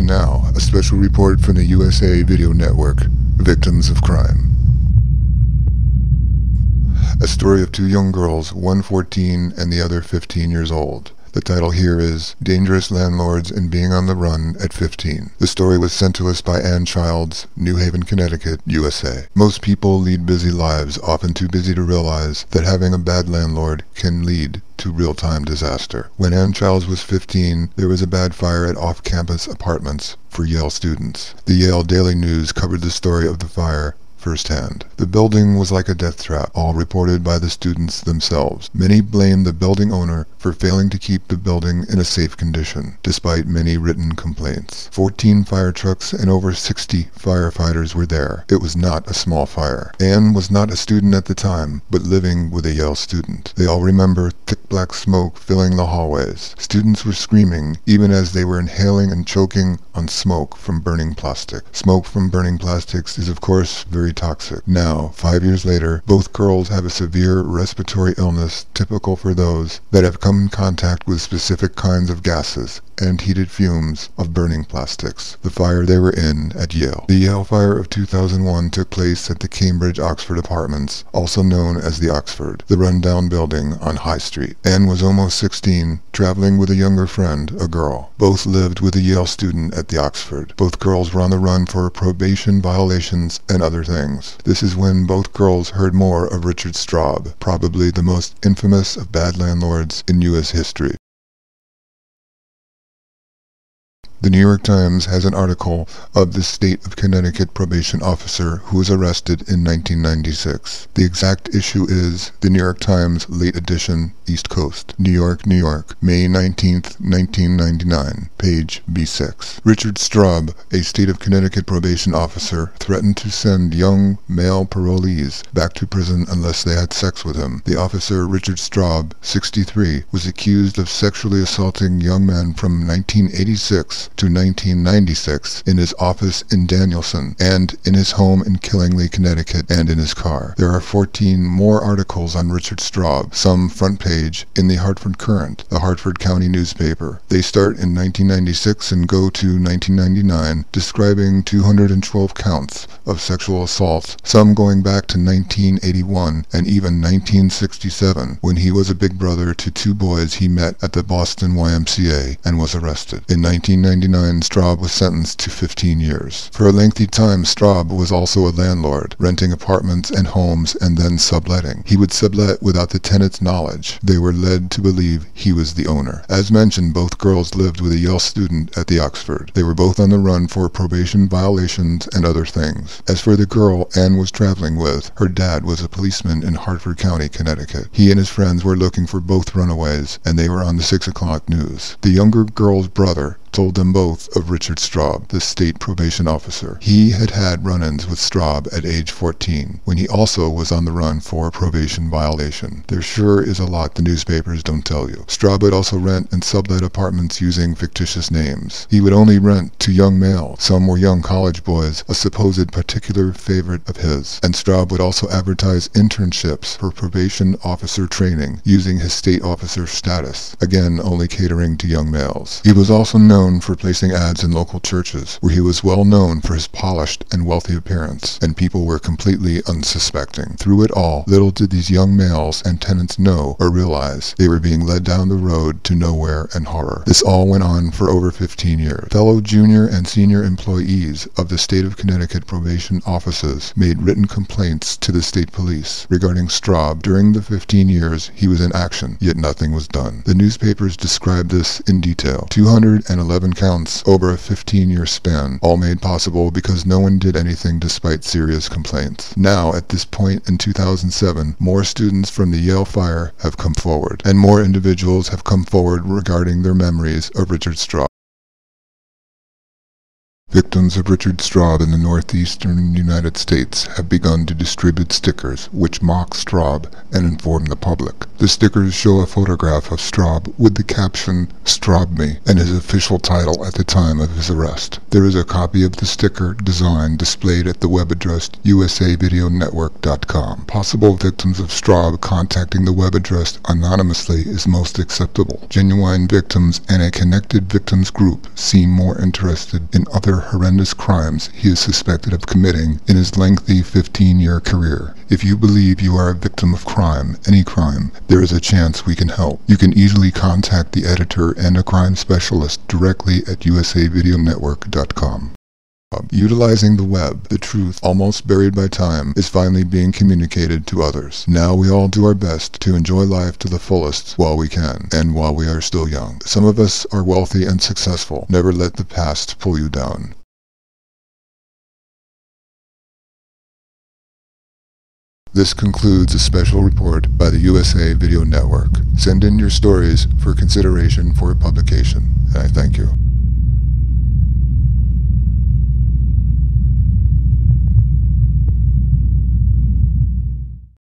And now, a special report from the USA Video Network, Victims of Crime. A story of two young girls, one 14 and the other 15 years old. The title here is Dangerous Landlords and Being on the Run at 15. The story was sent to us by Ann Childs, New Haven, Connecticut, USA. Most people lead busy lives, often too busy to realize that having a bad landlord can lead to real-time disaster. When Ann Childs was 15, there was a bad fire at off-campus apartments for Yale students. The Yale Daily News covered the story of the fire firsthand. The building was like a death trap, all reported by the students themselves. Many blamed the building owner for failing to keep the building in a safe condition, despite many written complaints. 14 fire trucks and over 60 firefighters were there. It was not a small fire. Ann was not a student at the time, but living with a Yale student. They all remember thick black smoke filling the hallways. Students were screaming, even as they were inhaling and choking on smoke from burning plastic. Smoke from burning plastics is, of course, very toxic. Now, 5 years later, both girls have a severe respiratory illness typical for those that have come in contact with specific kinds of gases and heated fumes of burning plastics. The fire they were in at Yale. The Yale fire of 2001 took place at the Cambridge-Oxford Apartments, also known as the Oxford, the rundown building on High Street. Ann was almost 16, traveling with a younger friend, a girl. Both lived with a Yale student at the Oxford. Both girls were on the run for probation violations and other things. This is when both girls heard more of Richard Straub, probably the most infamous of bad landlords in U.S. history. The New York Times has an article of the state of Connecticut probation officer who was arrested in 1996. The exact issue is the New York Times late edition, East Coast, New York, New York, May 19, 1999, page B6. Richard Straub, a state of Connecticut probation officer, threatened to send young male parolees back to prison unless they had sex with him. The officer, Richard Straub, 63, was accused of sexually assaulting young men from 1986 to 1996 in his office in Danielson and in his home in Killingly, Connecticut, and in his car. There are 14 more articles on Richard Straub, some front page in the Hartford Courant, the Hartford County newspaper. They start in 1996 and go to 1999, describing 212 counts of sexual assaults, some going back to 1981 and even 1967, when he was a big brother to two boys he met at the Boston YMCA and was arrested. In 1999, Straub was sentenced to 15 years. For a lengthy time, Straub was also a landlord, renting apartments and homes and then subletting. He would sublet without the tenants' knowledge. They were led to believe he was the owner. As mentioned, both girls lived with a Yale student at the Oxford. They were both on the run for probation violations and other things. As for the girl Ann was traveling with, her dad was a policeman in Hartford County, Connecticut. He and his friends were looking for both runaways, and they were on the 6 o'clock news. The younger girl's brother told them both of Richard Straub, the state probation officer. He had had run-ins with Straub at age 14, when he also was on the run for probation violation. There sure is a lot the newspapers don't tell you. Straub would also rent and sublet apartments using fictitious names. He would only rent to young males. Some were young college boys, a supposed particular favorite of his. And Straub would also advertise internships for probation officer training, using his state officer status, again only catering to young males. He was also known for placing ads in local churches, where he was well known for his polished and wealthy appearance, and people were completely unsuspecting. Through it all, little did these young males and tenants know or realize they were being led down the road to nowhere and horror. This all went on for over 15 years. Fellow junior and senior employees of the state of Connecticut probation offices made written complaints to the state police regarding Straub during the 15 years he was in action, yet nothing was done. The newspapers described this in detail. 211 counts over a 15-year span, all made possible because no one did anything despite serious complaints. Now, at this point in 2007, more students from the Yale fire have come forward, and more individuals have come forward regarding their memories of Richard Straub. Victims of Richard Straub in the northeastern United States have begun to distribute stickers which mock Straub and inform the public. The stickers show a photograph of Straub with the caption, "Straub me," and his official title at the time of his arrest. There is a copy of the sticker design displayed at the web address eventualy.com. Possible victims of Straub contacting the web address anonymously is most acceptable. Genuine victims and a connected victims group seem more interested in other horrendous crimes he is suspected of committing in his lengthy 15-year career. If you believe you are a victim of crime, any crime, there is a chance we can help. You can easily contact the editor and a crime specialist directly at usavideonetwork.com. Utilizing the web, the truth, almost buried by time, is finally being communicated to others. Now we all do our best to enjoy life to the fullest while we can, and while we are still young. Some of us are wealthy and successful. Never let the past pull you down. This concludes a special report by the USA Video Network. Send in your stories for consideration for publication, and I thank you.